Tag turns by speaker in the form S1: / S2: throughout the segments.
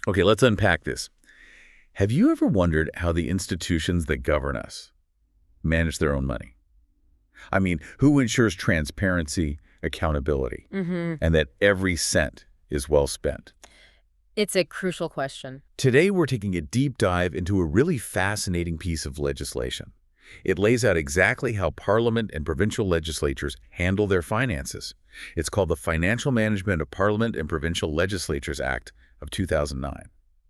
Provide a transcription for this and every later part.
S1: Okay, let's unpack this. Have you ever wondered how the institutions that govern us manage their own money? I mean, who ensures transparency, accountability,
S2: hmm
S1: and that every cent is well spent?
S2: It's a crucial question.
S1: Today, we're taking a deep dive into a really fascinating piece of legislation. It lays out exactly how Parliament and provincial legislatures handle their finances. It's called the Financial Management of Parliament and Provincial Legislatures Act of 2009.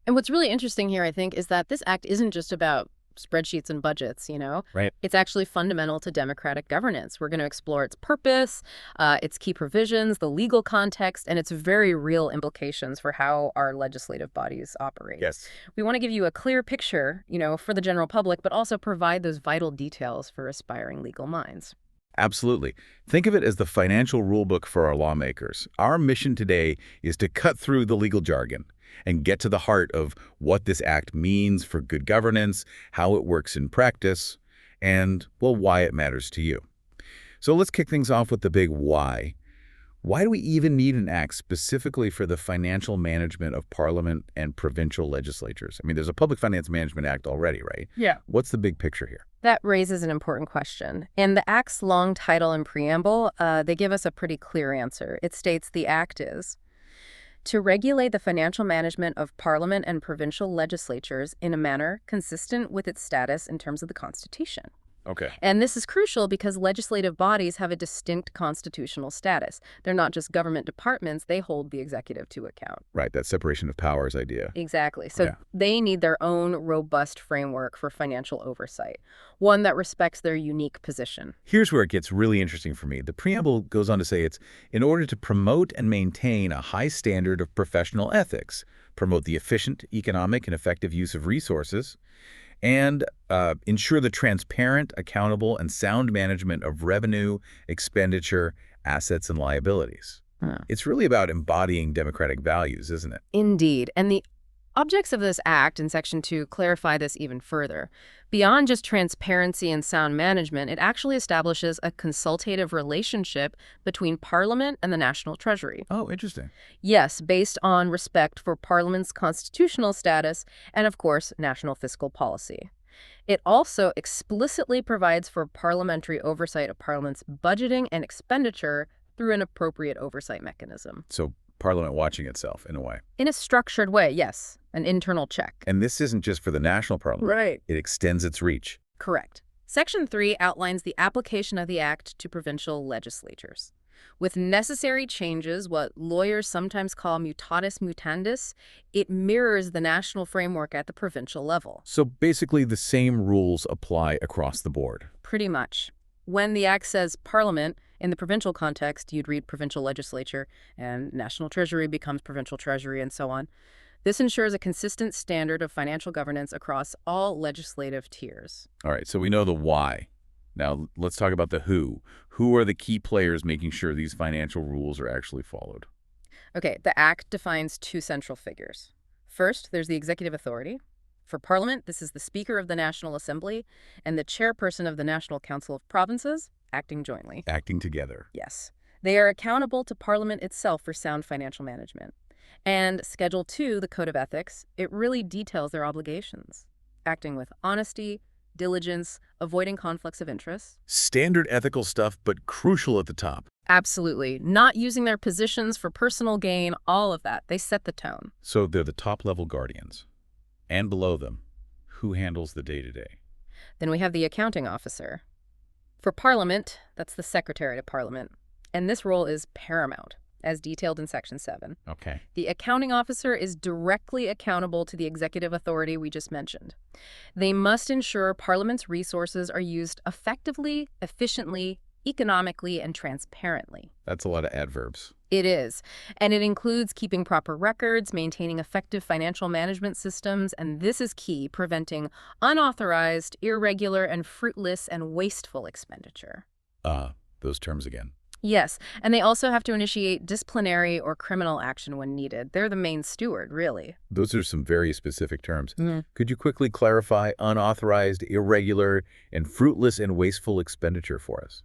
S2: And what's really interesting here, I think, is that this act isn't just about spreadsheets and budgets.
S1: Right.
S2: It's actually fundamental to democratic governance. We're going to explore its purpose, its key provisions, the legal context, and its very real implications for how our legislative bodies operate.
S1: Yes.
S2: We want to give you a clear picture, for the general public, but also provide those vital details for aspiring legal minds.
S1: Absolutely. Think of it as the financial rulebook for our lawmakers. Our mission today is to cut through the legal jargon and get to the heart of what this act means for good governance, how it works in practice, and, well, why it matters to you. So let's kick things off with the big why. Why do we even need an act specifically for the financial management of Parliament and provincial legislatures? I mean, there's a Public Finance Management Act already, right?
S2: Yeah.
S1: What's the big picture here?
S2: That raises an important question. In the Act's long title and preamble, they give us a pretty clear answer. It states the Act is to regulate the financial management of Parliament and provincial legislatures in a manner consistent with its status in terms of the Constitution.
S1: Okay.
S2: And this is crucial because legislative bodies have a distinct constitutional status. They're not just government departments, they hold the executive to account.
S1: Right, that separation of powers idea.
S2: Exactly. So
S1: Yeah.
S2: they need their own robust framework for financial oversight, one that respects their unique position.
S1: Here's where it gets really interesting for me. The preamble goes on to say it's in order to promote and maintain a high standard of professional ethics, promote the efficient, economic, and effective use of resources, and ensure the transparent, accountable, and sound management of revenue, expenditure, assets, and liabilities.
S2: Huh.
S1: It's really about embodying democratic values, isn't it?
S2: Indeed. And the objects of this act in Section 2 clarify this even further. Beyond just transparency and sound management, it actually establishes a consultative relationship between Parliament and the National Treasury.
S1: Oh, interesting.
S2: Yes, based on respect for Parliament's constitutional status and, of course, national fiscal policy. It also explicitly provides for parliamentary oversight of Parliament's budgeting and expenditure through an appropriate oversight mechanism.
S1: So Parliament watching itself, in a way.
S2: In a structured way, yes, an internal check.
S1: And this isn't just for the national parliament.
S2: Right.
S1: It extends its reach.
S2: Correct. Section 3 outlines the application of the Act to provincial legislatures. With necessary changes, what lawyers sometimes call mutatis mutandis, it mirrors the national framework at the provincial level.
S1: So basically the same rules apply across the board.
S2: Pretty much. When the Act says Parliament, in the provincial context, you'd read provincial legislature, and national treasury becomes provincial treasury, and so on. This ensures a consistent standard of financial governance across all legislative tiers.
S1: All right, so we know the why. Now let's talk about the who. Who are the key players making sure these financial rules are actually followed?
S2: Okay, the Act defines two central figures. First, there's the executive authority. For Parliament, this is the Speaker of the National Assembly and the chairperson of the National Council of Provinces, acting jointly.
S1: Acting together.
S2: Yes. They are accountable to Parliament itself for sound financial management. And Schedule 2, the Code of Ethics, it really details their obligations, acting with honesty, diligence, avoiding conflicts of interest.
S1: Standard ethical stuff, but crucial at the top.
S2: Absolutely. Not using their positions for personal gain, all of that. They set the tone.
S1: So they're the top-level guardians. And below them, who handles the day-to-day?
S2: Then we have the accounting officer. For Parliament, that's the Secretary to Parliament. And this role is paramount, as detailed in Section 7.
S1: Okay.
S2: The accounting officer is directly accountable to the executive authority we just mentioned. They must ensure Parliament's resources are used effectively, efficiently, economically, and transparently.
S1: That's a lot of adverbs.
S2: It is. And it includes keeping proper records, maintaining effective financial management systems, and this is key, preventing unauthorized, irregular, and fruitless and wasteful expenditure.
S1: Those terms again.
S2: Yes, and they also have to initiate disciplinary or criminal action when needed. They're the main steward, really.
S1: Those are some very specific terms. Could you quickly clarify unauthorized, irregular, and fruitless and wasteful expenditure for us?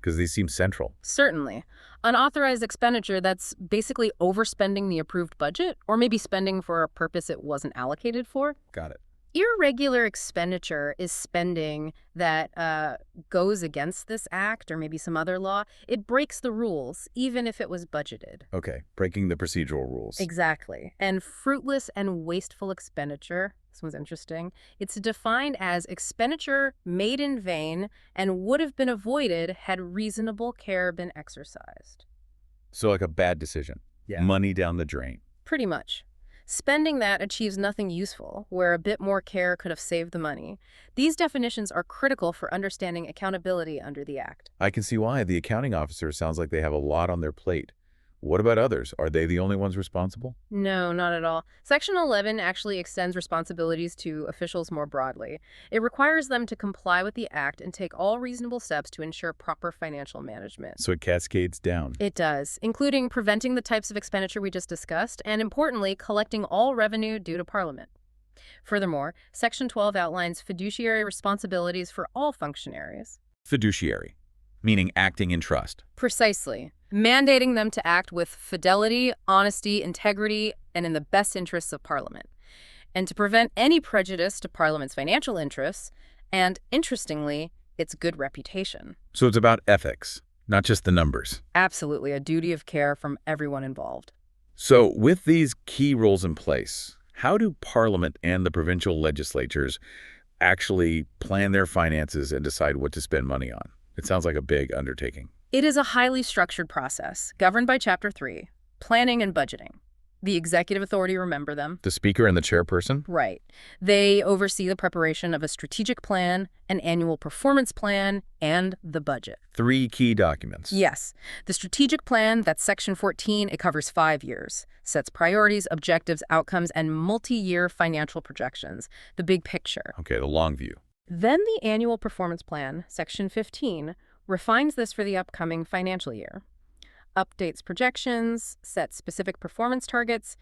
S1: Because these seem central.
S2: Certainly. Unauthorized expenditure, that's basically overspending the approved budget, or maybe spending for a purpose it wasn't allocated for.
S1: Got it.
S2: Irregular expenditure is spending that goes against this act or maybe some other law. It breaks the rules, even if it was budgeted.
S1: Okay, breaking the procedural rules.
S2: Exactly. And fruitless and wasteful expenditure, this one's interesting, it's defined as expenditure made in vain and would have been avoided had reasonable care been exercised.
S1: So like a bad decision.
S2: Yeah.
S1: Money down the drain.
S2: Pretty much. Spending that achieves nothing useful, where a bit more care could have saved the money. These definitions are critical for understanding accountability under the Act.
S1: I can see why. The accounting officer sounds like they have a lot on their plate. What about others? Are they the only ones responsible?
S2: No, not at all. Section 11 actually extends responsibilities to officials more broadly. It requires them to comply with the Act and take all reasonable steps to ensure proper financial management.
S1: So it cascades down.
S2: It does, including preventing the types of expenditure we just discussed, and importantly, collecting all revenue due to Parliament. Furthermore, Section 12 outlines fiduciary responsibilities for all functionaries.
S1: Fiduciary, meaning acting in trust.
S2: Precisely. Mandating them to act with fidelity, honesty, integrity, and in the best interests of Parliament. And to prevent any prejudice to Parliament's financial interests, and, interestingly, its good reputation.
S1: So it's about ethics, not just the numbers.
S2: Absolutely, a duty of care from everyone involved.
S1: So with these key roles in place, how do Parliament and the provincial legislatures actually plan their finances and decide what to spend money on? It sounds like a big undertaking.
S2: It is a highly structured process, governed by Chapter 3, planning and budgeting. The executive authority, remember them?
S1: The speaker and the chairperson?
S2: Right. They oversee the preparation of a strategic plan, an annual performance plan, and the budget.
S1: 3 key documents.
S2: Yes. The strategic plan, that's Section 14, it covers 5 years, sets priorities, objectives, outcomes, and multi-year financial projections, the big picture.
S1: Okay, the long view.
S2: Then the annual performance plan, Section 15, refines this for the upcoming financial year, updates projections, sets specific performance targets,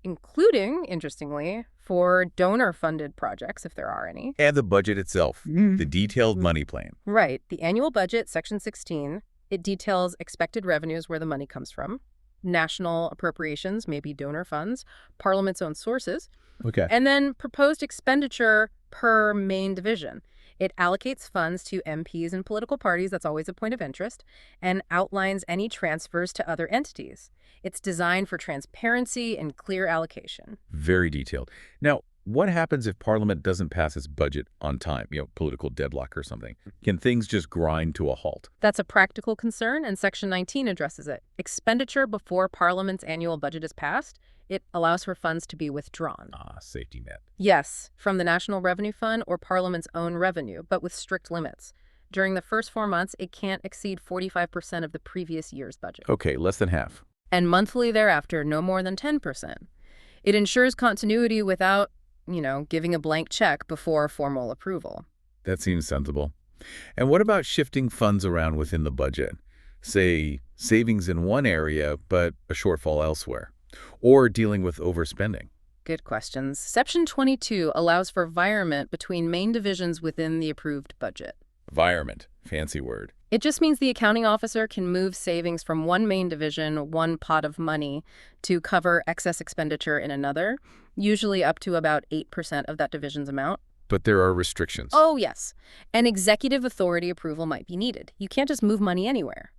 S2: including, interestingly, for donor-funded projects, if there are any.
S1: And the budget itself, the detailed money plan.
S2: Right. The annual budget, Section 16, it details expected revenues, where the money comes from, national appropriations, maybe donor funds, Parliament's own sources,
S1: Okay.
S2: and then proposed expenditure per main division. It allocates funds to MPs and political parties, that's always a point of interest, and outlines any transfers to other entities. It's designed for transparency and clear allocation.
S1: Very detailed. Now, what happens if Parliament doesn't pass its budget on time, political deadlock or something? Can things just grind to a halt?
S2: That's a practical concern, and Section 19 addresses it. Expenditure before Parliament's annual budget is passed, it allows for funds to be withdrawn.
S1: Safety net.
S2: Yes, from the National Revenue Fund or Parliament's own revenue, but with strict limits. During the first 4 months, it can't exceed 45% of the previous year's budget.
S1: Okay, less than half.
S2: And monthly thereafter, no more than 10%. It ensures continuity without, giving a blank check before formal approval.
S1: That seems sensible. And what about shifting funds around within the budget? Say, savings in one area, but a shortfall elsewhere. Or dealing with overspending.
S2: Good questions. Section 22 allows for virement between main divisions within the approved budget.
S1: Virement. Fancy word.
S2: It just means the accounting officer can move savings from one main division, one pot of money, to cover excess expenditure in another, usually up to about 8% of that division's amount.
S1: But there are restrictions.
S2: Oh, yes. An executive authority approval might be needed. You can't just move money anywhere.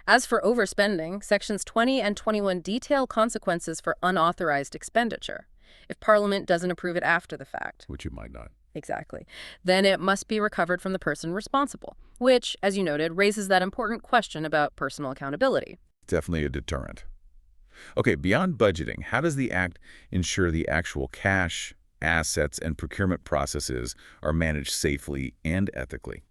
S2: As for overspending, Sections 20 and 21 detail consequences for unauthorized expenditure. If Parliament doesn't approve it after the fact.
S1: Which you might not.
S2: Exactly. Then it must be recovered from the person responsible, which, as you noted, raises that important question about personal accountability.
S1: Definitely a deterrent. Okay, beyond budgeting, how does the Act ensure the actual cash, assets, and procurement processes are managed safely and ethically?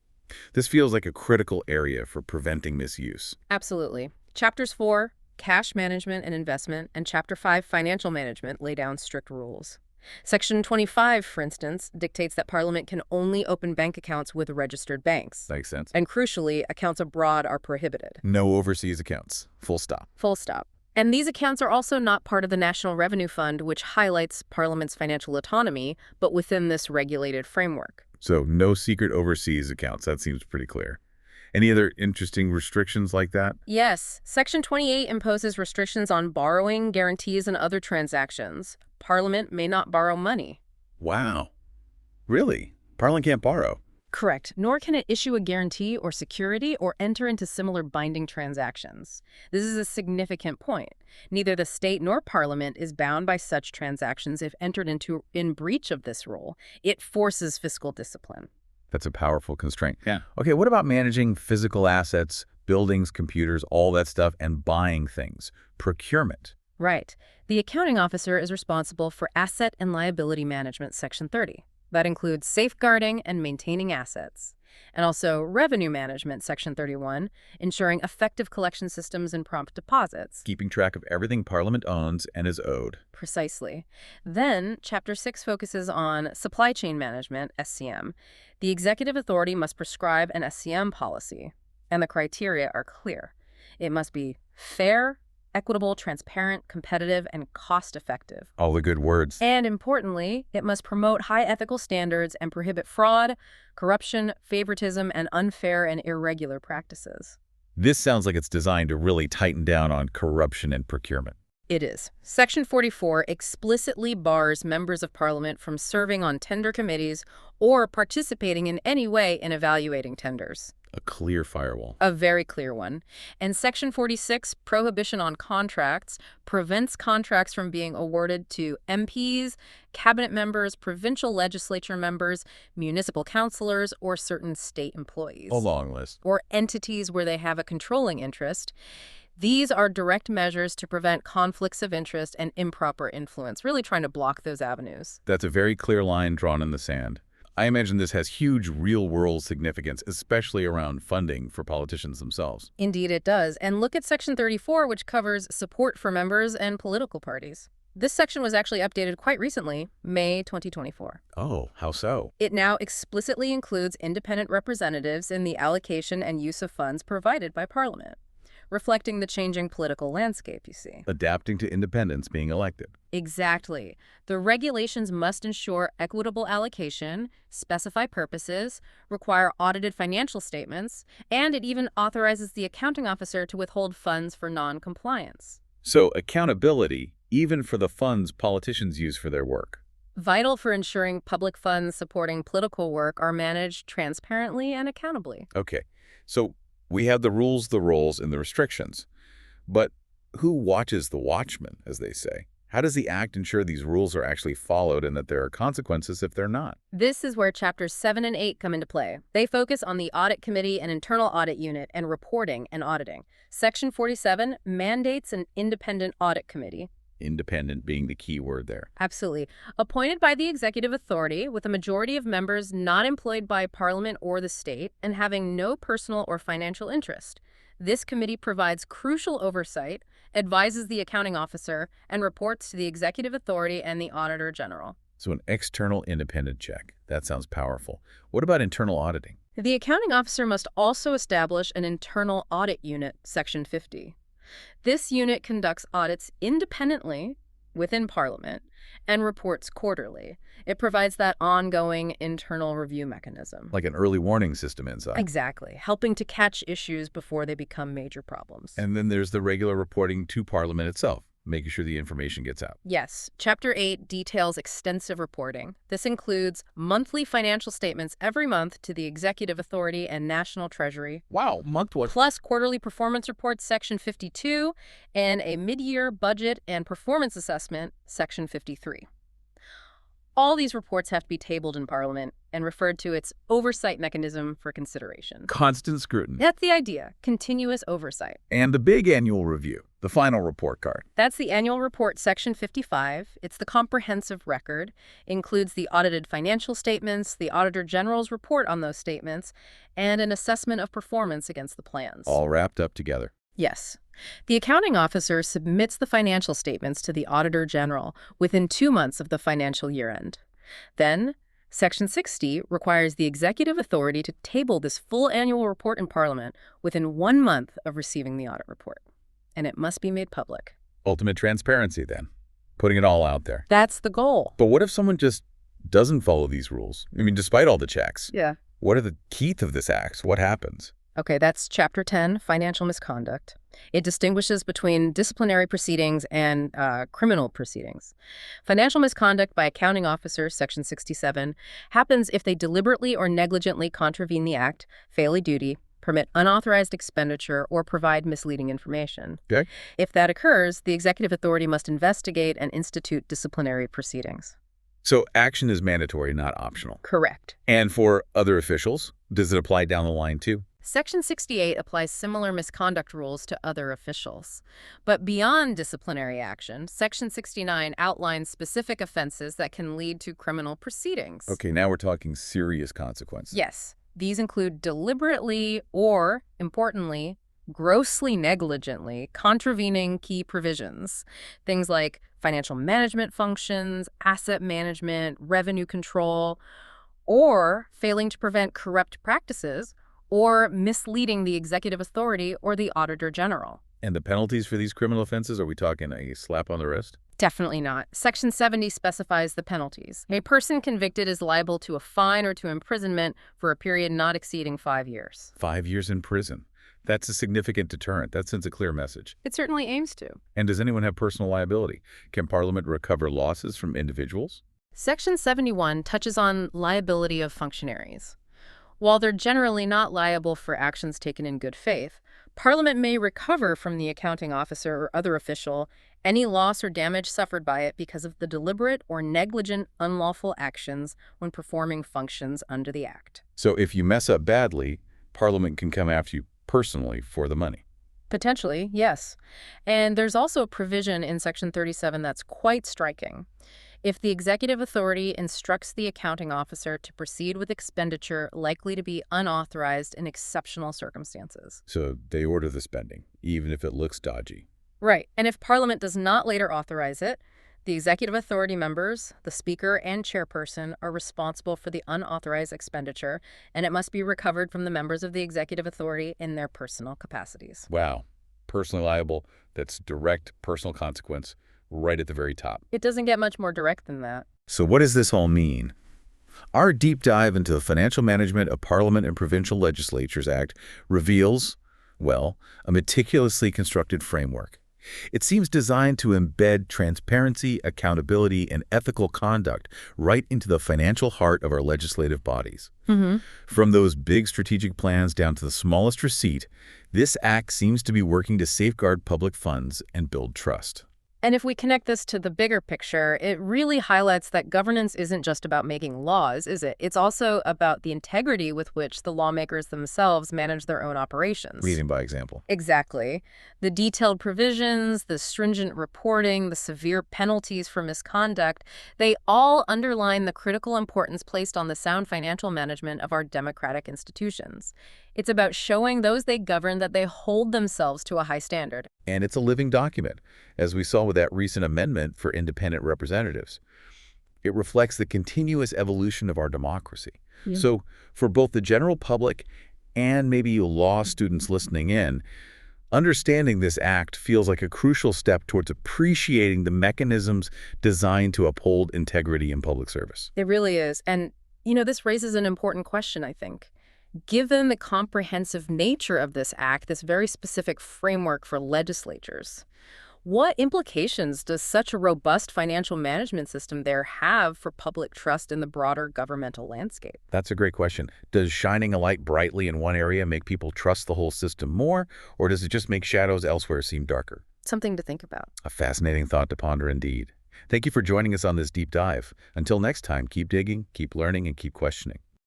S1: This feels like a critical area for preventing misuse.
S2: Absolutely. Chapters 4, Cash Management and Investment, and Chapter 5, Financial Management, lay down strict rules. Section 25, for instance, dictates that Parliament can only open bank accounts with registered banks.
S1: Makes sense.
S2: And crucially, accounts abroad are prohibited.
S1: No overseas accounts. Full stop.
S2: Full stop. And these accounts are also not part of the National Revenue Fund, which highlights Parliament's financial autonomy, but within this regulated framework.
S1: So no secret overseas accounts. That seems pretty clear. Any other interesting restrictions like that?
S2: Yes, Section 28 imposes restrictions on borrowing, guarantees, and other transactions. Parliament may not borrow money.
S1: Wow. Really? Parliament can't borrow.
S2: Correct, nor can it issue a guarantee or security or enter into similar binding transactions. This is a significant point. Neither the state nor Parliament is bound by such transactions if entered into in breach of this rule. It forces fiscal discipline.
S1: That's a powerful constraint. Yeah. Okay, what about managing physical assets, buildings, computers, all that stuff, and buying things? Procurement.
S2: Right. The accounting officer is responsible for asset and liability management, Section 30. That includes safeguarding and maintaining assets. And also revenue management, Section 31, ensuring effective collection systems and prompt deposits.
S1: Keeping track of everything Parliament owns and is owed.
S2: Precisely. Then, Chapter 6 focuses on supply chain management, SCM. The executive authority must prescribe an SCM policy, and the criteria are clear. It must be fair, equitable, transparent, competitive, and cost-effective.
S1: All the good words.
S2: And importantly, it must promote high ethical standards and prohibit fraud, corruption, favoritism, and unfair and irregular practices.
S1: This sounds like it's designed to really tighten down on corruption and procurement.
S2: It is. Section 44 explicitly bars members of Parliament from serving on tender committees or participating in any way in evaluating tenders.
S1: A clear firewall.
S2: A very clear one. And Section 46, prohibition on contracts, prevents contracts from being awarded to MPs, cabinet members, provincial legislature members, municipal councillors, or certain state employees.
S1: A long list.
S2: Or entities where they have a controlling interest. These are direct measures to prevent conflicts of interest and improper influence, really trying to block those avenues.
S1: That's a very clear line drawn in the sand. I imagine this has huge real-world significance, especially around funding for politicians themselves.
S2: Indeed it does. And look at Section 34, which covers support for members and political parties. This section was actually updated quite recently, May 2024.
S1: Oh, how so?
S2: It now explicitly includes independent representatives in the allocation and use of funds provided by Parliament, reflecting the changing political landscape, you see.
S1: Adapting to independents being elected.
S2: Exactly. The regulations must ensure equitable allocation, specify purposes, require audited financial statements, and it even authorizes the accounting officer to withhold funds for non-compliance.
S1: So accountability, even for the funds politicians use for their work.
S2: Vital for ensuring public funds supporting political work are managed transparently and accountably.
S1: Okay, so we have the rules, the roles, and the restrictions. But who watches the watchman, as they say? How does the Act ensure these rules are actually followed and that there are consequences if they're not?
S2: This is where Chapters 7 and 8 come into play. They focus on the Audit Committee and Internal Audit Unit and reporting and auditing. Section 47 mandates an independent audit committee.
S1: Independent being the key word there.
S2: Absolutely. Appointed by the executive authority with a majority of members not employed by Parliament or the state and having no personal or financial interest. This committee provides crucial oversight, advises the accounting officer, and reports to the executive authority and the auditor general.
S1: So an external independent check. That sounds powerful. What about internal auditing?
S2: The accounting officer must also establish an internal audit unit, Section 50. This unit conducts audits independently within Parliament and reports quarterly. It provides that ongoing internal review mechanism.
S1: Like an early warning system inside.
S2: Exactly, helping to catch issues before they become major problems.
S1: And then there's the regular reporting to Parliament itself, making sure the information gets out.
S2: Yes. Chapter 8 details extensive reporting. This includes monthly financial statements every month to the Executive Authority and National Treasury.
S1: Wow, month what?
S2: Plus quarterly performance reports, Section 52, and a mid-year budget and performance assessment, Section 53. All these reports have to be tabled in Parliament and referred to its oversight mechanism for consideration.
S1: Constant scrutiny.
S2: That's the idea. Continuous oversight.
S1: And the big annual review, the final report card.
S2: That's the annual report, Section 55. It's the comprehensive record. Includes the audited financial statements, the Auditor General's report on those statements, and an assessment of performance against the plans.
S1: All wrapped up together.
S2: Yes. The accounting officer submits the financial statements to the Auditor General within 2 months of the financial year end. Then, Section 60 requires the executive authority to table this full annual report in Parliament within 1 month of receiving the audit report. And it must be made public.
S1: Ultimate transparency, then. Putting it all out there.
S2: That's the goal.
S1: But what if someone just doesn't follow these rules? I mean, despite all the checks.
S2: Yeah.
S1: What are the teeth of this act? What happens?
S2: Okay, that's Chapter 10, Financial Misconduct. It distinguishes between disciplinary proceedings and criminal proceedings. Financial misconduct by accounting officers, Section 67, happens if they deliberately or negligently contravene the act, fail a duty, permit unauthorized expenditure, or provide misleading information.
S1: Okay.
S2: If that occurs, the executive authority must investigate and institute disciplinary proceedings.
S1: So action is mandatory, not optional.
S2: Correct.
S1: And for other officials, does it apply down the line too?
S2: Section 68 applies similar misconduct rules to other officials. But beyond disciplinary action, Section 69 outlines specific offenses that can lead to criminal proceedings.
S1: Okay, now we're talking serious consequences.
S2: Yes, these include deliberately or, importantly, grossly negligently contravening key provisions. Things like financial management functions, asset management, revenue control, or failing to prevent corrupt practices, or misleading the executive authority or the auditor general.
S1: And the penalties for these criminal offenses, are we talking a slap on the wrist?
S2: Definitely not. Section 70 specifies the penalties. A person convicted is liable to a fine or to imprisonment for a period not exceeding 5 years.
S1: 5 years in prison. That's a significant deterrent. That sends a clear message.
S2: It certainly aims to.
S1: And does anyone have personal liability? Can Parliament recover losses from individuals?
S2: Section 71 touches on liability of functionaries. While they're generally not liable for actions taken in good faith, Parliament may recover from the accounting officer or other official any loss or damage suffered by it because of the deliberate or negligent unlawful actions when performing functions under the Act.
S1: So if you mess up badly, Parliament can come after you personally for the money.
S2: Potentially, yes. And there's also a provision in Section 37 that's quite striking. If the executive authority instructs the accounting officer to proceed with expenditure likely to be unauthorized in exceptional circumstances.
S1: So they order the spending, even if it looks dodgy.
S2: Right. And if Parliament does not later authorize it, the executive authority members, the Speaker and Chairperson, are responsible for the unauthorized expenditure, and it must be recovered from the members of the executive authority in their personal capacities.
S1: Wow. Personally liable, that's direct personal consequence right at the very top.
S2: It doesn't get much more direct than that.
S1: So what does this all mean? Our deep dive into the financial management of Parliament and Provincial Legislatures Act reveals, well, a meticulously constructed framework. It seems designed to embed transparency, accountability, and ethical conduct right into the financial heart of our legislative bodies. From those big strategic plans down to the smallest receipt, this act seems to be working to safeguard public funds and build trust.
S2: And if we connect this to the bigger picture, it really highlights that governance isn't just about making laws, is it? It's also about the integrity with which the lawmakers themselves manage their own operations.
S1: Leading by example.
S2: Exactly. The detailed provisions, the stringent reporting, the severe penalties for misconduct, they all underline the critical importance placed on the sound financial management of our democratic institutions. It's about showing those they govern that they hold themselves to a high standard.
S1: And it's a living document, as we saw with that recent amendment for independent representatives. It reflects the continuous evolution of our democracy.
S2: Yeah.
S1: So for both the general public and maybe you law students listening in, understanding this act feels like a crucial step towards appreciating the mechanisms designed to uphold integrity in public service.
S2: It really is. And, this raises an important question, I think. Given the comprehensive nature of this act, this very specific framework for legislatures, what implications does such a robust financial management system there have for public trust in the broader governmental landscape?
S1: That's a great question. Does shining a light brightly in one area make people trust the whole system more, or does it just make shadows elsewhere seem darker?
S2: Something to think about.
S1: A fascinating thought to ponder indeed. Thank you for joining us on this deep dive. Until next time, keep digging, keep learning, and keep questioning.